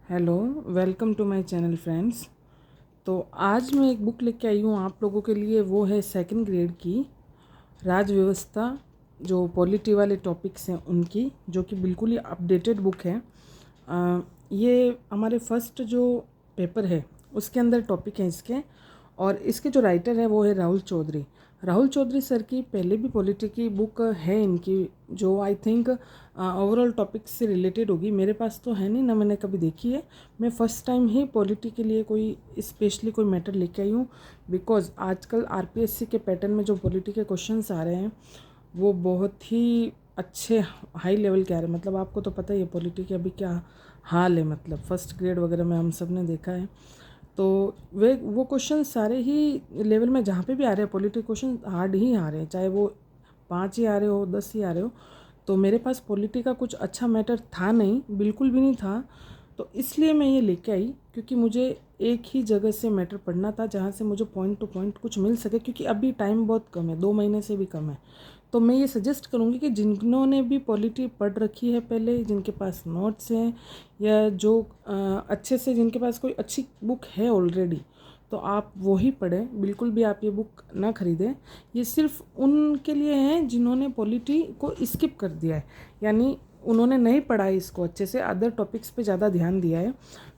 Hello, welcome to my channel friends. तो आज मैं एक बुक लेके आई हूँ आप लोगों के लिए। वो है सेकंड ग्रेड की राज व्यवस्था, जो पॉलिटी वाले टॉपिक्स हैं उनकी, जो कि बिल्कुल ही अपडेटेड बुक है। ये हमारे फर्स्ट जो पेपर है उसके अंदर टॉपिक है इसके, और इसके जो राइटर है वो है राहुल चौधरी। राहुल चौधरी सर की पहले भी पॉलिटी की बुक है इनकी, जो आई थिंक ओवरऑल टॉपिक से रिलेटेड होगी। मेरे पास तो है नहीं, ना मैंने कभी देखी है। मैं फ़र्स्ट टाइम ही पॉलिटी के लिए कोई स्पेशली कोई मैटर लेके आई हूँ, बिकॉज आजकल आरपीएससी के पैटर्न में जो पॉलिटी के क्वेश्चंस आ रहे हैं वो बहुत ही अच्छे हाई लेवल के आ रहे हैं। मतलब आपको तो पता ही है पॉलिटी के अभी क्या हाल है, मतलब फर्स्ट ग्रेड वगैरह में हम सब ने देखा है। तो वो क्वेश्चन सारे ही लेवल में जहाँ पे भी आ रहे हैं पॉलिटी क्वेश्चन हार्ड ही आ रहे हैं, चाहे वो 5 ही आ रहे हो 10 ही आ रहे हो। तो मेरे पास पॉलिटी का कुछ अच्छा मैटर था नहीं, बिल्कुल भी नहीं था। तो इसलिए मैं ये लेके आई, क्योंकि मुझे एक ही जगह से मैटर पढ़ना था जहाँ से मुझे पॉइंट टू पॉइंट कुछ मिल सके, क्योंकि अभी टाइम बहुत कम है, 2 महीने से भी कम है। तो मैं ये सजेस्ट करूँगी कि जिन्होंने भी पॉलिटी पढ़ रखी है पहले, जिनके पास नोट्स हैं, या जो अच्छे से जिनके पास कोई अच्छी बुक है ऑलरेडी, तो आप वो ही पढ़ें। बिल्कुल भी आप ये बुक ना ख़रीदें। ये सिर्फ उनके लिए है जिन्होंने पॉलिटी को स्किप कर दिया है, यानी उन्होंने नहीं पढ़ा है इसको अच्छे से, अदर टॉपिक्स पे ज़्यादा ध्यान दिया है।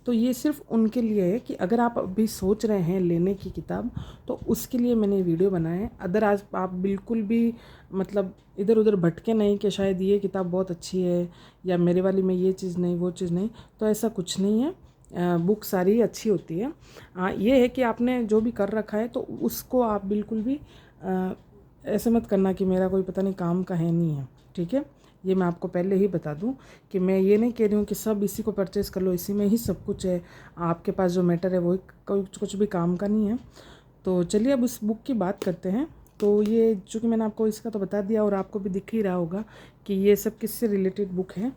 तो ये सिर्फ उनके लिए है कि अगर आप अभी सोच रहे हैं लेने की किताब, तो उसके लिए मैंने वीडियो बनाया है। अदर आज आप बिल्कुल भी मतलब इधर उधर भटके नहीं कि शायद ये किताब बहुत अच्छी है या मेरे वाली में ये चीज़ नहीं वो चीज़ नहीं, तो ऐसा कुछ नहीं है। बुक सारी अच्छी होती है। ये है कि आपने जो भी कर रखा है तो उसको आप बिल्कुल भी ऐसे मत करना कि मेरा कोई पता नहीं काम का है नहीं है, ठीक है। ये मैं आपको पहले ही बता दूं कि मैं ये नहीं कह रही हूँ कि सब इसी को परचेज़ कर लो, इसी में ही सब कुछ है। आपके पास जो मैटर है वो कुछ भी काम का नहीं है। तो चलिए अब उस बुक की बात करते हैं। तो ये चूँकि मैंने आपको इसका तो बता दिया और आपको भी दिख ही रहा होगा कि ये सब किससे रिलेटेड बुक है।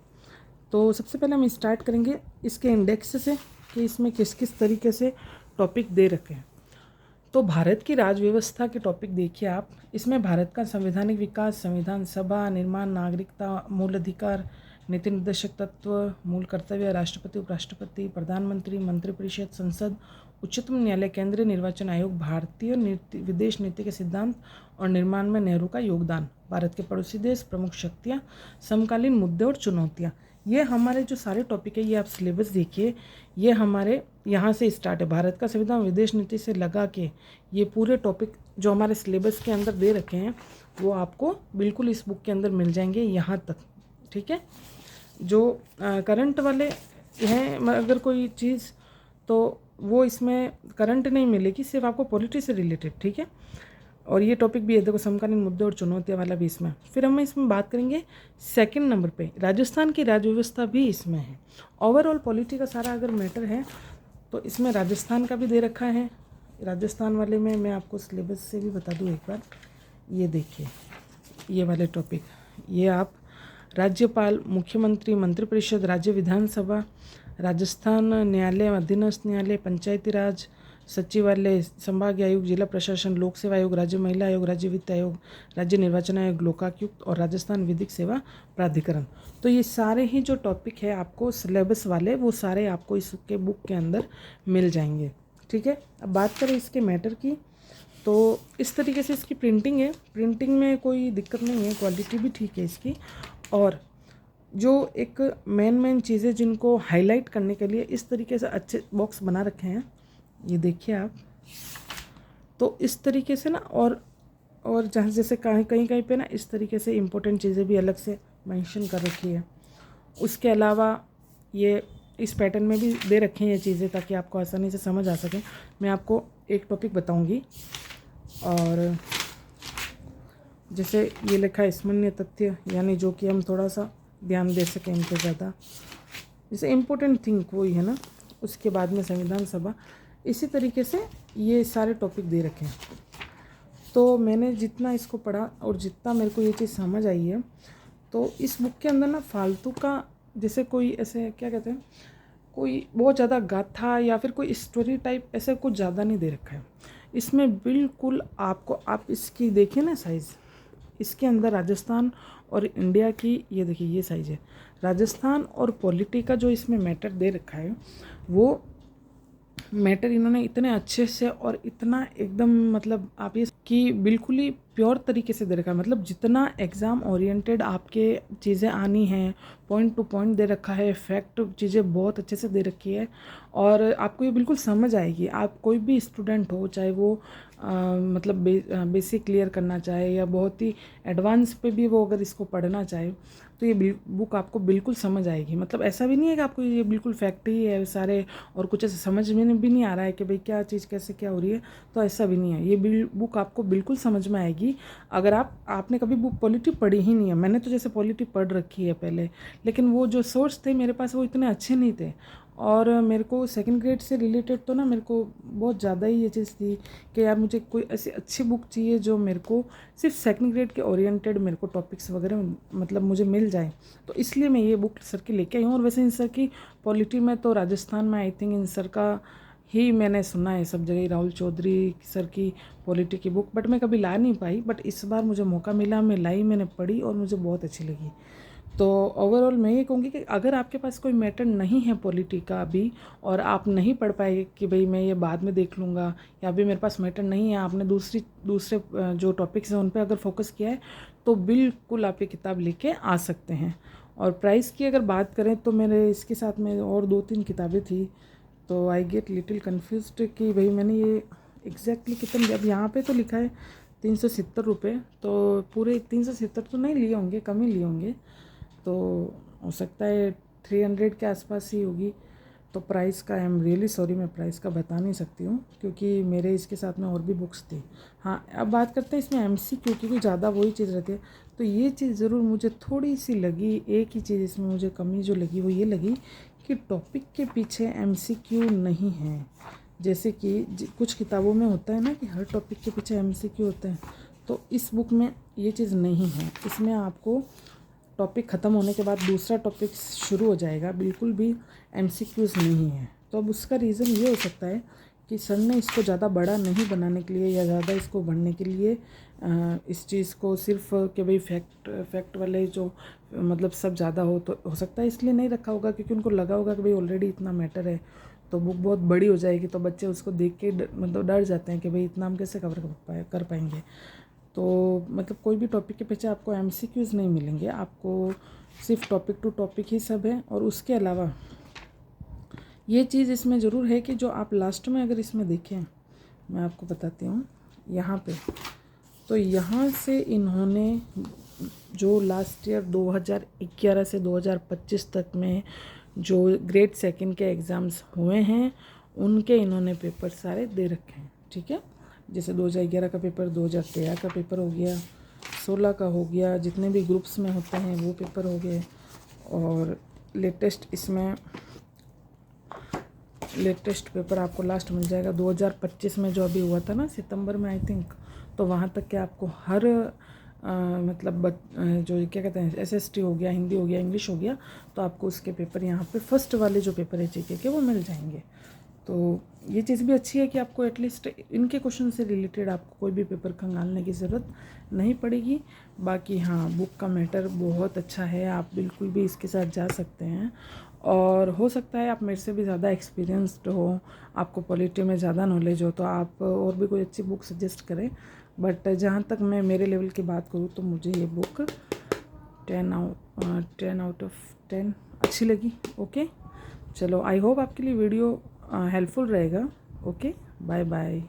तो सबसे पहले हम स्टार्ट करेंगे इसके इंडेक्स से, कि इसमें किस किस तरीके से टॉपिक दे रखे हैं। तो भारत की राज व्यवस्था के टॉपिक देखिए आप। इसमें भारत का संवैधानिक विकास, संविधान सभा, निर्माण, नागरिकता, मूल अधिकार, नीति निर्देशक तत्व, मूल कर्तव्य, राष्ट्रपति, उपराष्ट्रपति, प्रधानमंत्री, मंत्रिपरिषद, संसद, उच्चतम न्यायालय, केंद्रीय निर्वाचन आयोग, भारतीय विदेश नीति के सिद्धांत और निर्माण में नेहरू का योगदान, भारत के पड़ोसी देश, प्रमुख शक्तियाँ, समकालीन मुद्दे और चुनौतियाँ। ये हमारे जो सारे टॉपिक है, ये आप सिलेबस देखिए, ये हमारे यहाँ से स्टार्ट है। भारत का संविधान विदेश नीति से लगा के ये पूरे टॉपिक जो हमारे सिलेबस के अंदर दे रखे हैं वो आपको बिल्कुल इस बुक के अंदर मिल जाएंगे यहाँ तक, ठीक है। जो करंट वाले हैं अगर कोई चीज़, तो वो इसमें करंट नहीं मिलेगी, सिर्फ आपको पॉलिटी से रिलेटेड, ठीक है। और ये टॉपिक भी है, देखो समकालीन मुद्दे और चुनौतियाँ वाला भी इसमें। फिर हम इसमें बात करेंगे सेकंड नंबर पे, राजस्थान की राज्य व्यवस्था भी इसमें है। ओवरऑल पॉलिटी का सारा अगर मैटर है तो इसमें राजस्थान का भी दे रखा है। राजस्थान वाले में मैं आपको सिलेबस से भी बता दूँ एक बार। ये देखिए, ये वाले टॉपिक, ये आप राज्यपाल, मुख्यमंत्री, मंत्रिपरिषद, राज्य विधानसभा, राजस्थान न्यायालय, अधीनस्थ न्यायालय, पंचायती राज, सचिवालय, संभागीय आयुक्त, जिला प्रशासन, लोक सेवा आयोग, राज्य महिला आयोग, राज्य वित्त आयोग, राज्य निर्वाचन आयोग, लोकायुक्त और राजस्थान विधिक सेवा प्राधिकरण। तो ये सारे ही जो टॉपिक है आपको सिलेबस वाले, वो सारे आपको इसके बुक के अंदर मिल जाएंगे, ठीक है। अब बात करें इसके मैटर की, तो इस तरीके से इसकी प्रिंटिंग है। प्रिंटिंग में कोई दिक्कत नहीं है, क्वालिटी भी ठीक है इसकी। और जो एक मेन चीज़ें जिनको हाईलाइट करने के लिए इस तरीके से अच्छे बॉक्स बना रखे हैं, ये देखिए आप। तो इस तरीके से ना, और जहाँ जैसे कहीं कहीं पे ना इस तरीके से इम्पोर्टेंट चीज़ें भी अलग से मेंशन कर रखी है। उसके अलावा ये इस पैटर्न में भी दे रखे हैं ये चीज़ें, ताकि आपको आसानी से समझ आ सके। मैं आपको एक टॉपिक बताऊंगी, और जैसे ये लिखा है स्मरणीय तथ्य, यानी जो कि हम थोड़ा सा ध्यान दे सकें इन पर ज़्यादा, जैसे इम्पोर्टेंट थिंग वही है ना। उसके बाद में संविधान सभा, इसी तरीके से ये सारे टॉपिक दे रखे हैं। तो मैंने जितना इसको पढ़ा और जितना मेरे को ये चीज़ समझ आई है, तो इस बुक के अंदर ना फालतू का, जैसे कोई ऐसे क्या कहते हैं, कोई बहुत ज़्यादा गाथा या फिर कोई स्टोरी टाइप ऐसे कुछ ज़्यादा नहीं दे रखा है इसमें। बिल्कुल आपको, आप इसकी देखिए ना साइज़, इसके अंदर राजस्थान और इंडिया की, ये देखिए ये साइज है। राजस्थान और पॉलिटी का जो इसमें मैटर दे रखा है वो मैटर इन्होंने इतने अच्छे से और इतना एकदम मतलब आप ये कि बिल्कुल ही प्योर तरीके से दे रखा है। मतलब जितना एग्ज़ाम ओरिएंटेड आपके चीज़ें आनी हैं, पॉइंट टू पॉइंट दे रखा है, फैक्ट चीज़ें बहुत अच्छे से दे रखी है और आपको ये बिल्कुल समझ आएगी। आप कोई भी स्टूडेंट हो, चाहे वो मतलब बेसिक क्लियर करना चाहे या बहुत ही एडवांस पे भी वो अगर इसको पढ़ना चाहे तो ये बुक आपको बिल्कुल समझ आएगी। मतलब ऐसा भी नहीं है कि आपको ये बिल्कुल फैक्ट ही है सारे और कुछ ऐसे समझ में भी नहीं आ रहा है कि भाई क्या चीज़ कैसे क्या हो रही है, तो ऐसा भी नहीं है। ये बुक आपको बिल्कुल समझ में आएगी अगर आपने कभी बुक पॉलिटी पढ़ी ही नहीं है। मैंने तो जैसे पॉलिटी पढ़ रखी है पहले, लेकिन वो जो सोर्स थे मेरे पास वो इतने अच्छे नहीं थे और मेरे को सेकंड ग्रेड से रिलेटेड तो ना मेरे को बहुत ज़्यादा ही ये चीज़ थी कि यार मुझे कोई ऐसी अच्छी बुक चाहिए जो मेरे को सिर्फ सेकंड ग्रेड के ओरिएंटेड मेरे को टॉपिक्स वगैरह मतलब मुझे मिल जाए। तो इसलिए मैं ये बुक सर की लेके आई हूँ। और वैसे इन सर की पॉलिटी में तो राजस्थान में आई थिंक इन सर का ही मैंने सुना है सब जगह, राहुल चौधरी सर की पॉलिटी की बुक, बट मैं कभी ला नहीं पाई। बट इस बार मुझे मौका मिला, मैं लाई, मैंने पढ़ी और मुझे बहुत अच्छी लगी। तो ओवरऑल मैं ये कहूँगी कि अगर आपके पास कोई मैटर नहीं है पॉलिटी का अभी और आप नहीं पढ़ पाए कि भाई मैं ये बाद में देख लूँगा या अभी मेरे पास मैटर नहीं है, आपने दूसरे जो टॉपिक्स हैं उन पे अगर फोकस किया है तो बिल्कुल आप ये किताब लेके आ सकते हैं। और प्राइस की अगर बात करें तो मेरे इसके साथ में और 2-3 किताबें थी, तो आई गेट लिटिल कन्फ्यूज्ड कि भाई मैंने ये एग्जैक्टली कितने, अब यहाँ पे तो लिखा है 370 रुपये, तो पूरे 370 तो नहीं लिए होंगे, कम ही लिए होंगे, तो हो सकता है 300 के आसपास ही होगी। तो प्राइस का आई एम रियली सॉरी, मैं प्राइस का बता नहीं सकती हूँ क्योंकि मेरे इसके साथ में और भी बुक्स थी। हाँ, अब बात करते हैं इसमें MCQ की, ज़्यादा वही चीज़ रहती है। तो ये चीज़ ज़रूर मुझे थोड़ी सी लगी, एक ही चीज़ इसमें मुझे कमी जो लगी वो ये लगी कि टॉपिक के पीछे MCQ नहीं है। जैसे कि कुछ किताबों में होता है ना कि हर टॉपिक के पीछे MCQ होते हैं, तो इस बुक में ये चीज़ नहीं है। इसमें आपको टॉपिक ख़त्म होने के बाद दूसरा टॉपिक शुरू हो जाएगा, बिल्कुल भी MCQs नहीं है। तो अब उसका रीज़न ये हो सकता है कि सर ने इसको ज़्यादा बड़ा नहीं बनाने के लिए या ज़्यादा इसको बढ़ने के लिए इस चीज़ को सिर्फ कि भाई फैक्ट वाले जो मतलब सब ज़्यादा तो हो सकता है इसलिए नहीं रखा होगा, क्योंकि उनको लगा होगा कि भाई ऑलरेडी इतना मैटर है तो बुक बहुत बड़ी हो जाएगी, तो बच्चे उसको देख के मतलब डर जाते हैं कि भाई इतना हम कैसे कवर कर पाएंगे। तो मतलब कोई भी टॉपिक के पीछे आपको MCQs नहीं मिलेंगे, आपको सिर्फ टॉपिक टू टॉपिक ही सब है। और उसके अलावा ये चीज़ इसमें ज़रूर है कि जो आप लास्ट में अगर इसमें देखें, मैं आपको बताती हूँ यहाँ पे, तो यहाँ से इन्होंने जो लास्ट ईयर 2011 से 2025 तक में जो ग्रेड सेकंड के एग्ज़ाम्स हुए हैं उनके इन्होंने पेपर सारे दे रखे हैं। ठीक है, जैसे 2011 का पेपर, 2013 का पेपर हो गया, 16 का हो गया, जितने भी ग्रुप्स में होते हैं वो पेपर हो गए। और लेटेस्ट पेपर आपको लास्ट मिल जाएगा 2025 में जो अभी हुआ था ना सितंबर में आई थिंक, तो वहाँ तक के आपको हर मतलब जो क्या कहते हैं SST हो गया, हिंदी हो गया, इंग्लिश हो गया, तो आपको उसके पेपर यहाँ पे फर्स्ट वाले जो पेपर है GK के वो मिल जाएंगे। तो ये चीज़ भी अच्छी है कि आपको एटलीस्ट इनके क्वेश्चन से रिलेटेड आपको कोई भी पेपर खंगालने की ज़रूरत नहीं पड़ेगी। बाकी हाँ, बुक का मैटर बहुत अच्छा है, आप बिल्कुल भी इसके साथ जा सकते हैं। और हो सकता है आप मेरे से भी ज़्यादा एक्सपीरियंस्ड हो, आपको पॉलिटी में ज़्यादा नॉलेज हो, तो आप और भी कोई अच्छी बुक सजेस्ट करें। बट जहाँ तक मैं मेरे लेवल की बात करूँ तो मुझे ये बुक 10 आउट ऑफ 10 अच्छी लगी। ओके, चलो, आई होप आपके लिए वीडियो हेल्पफुल रहेगा। Okay, bye bye.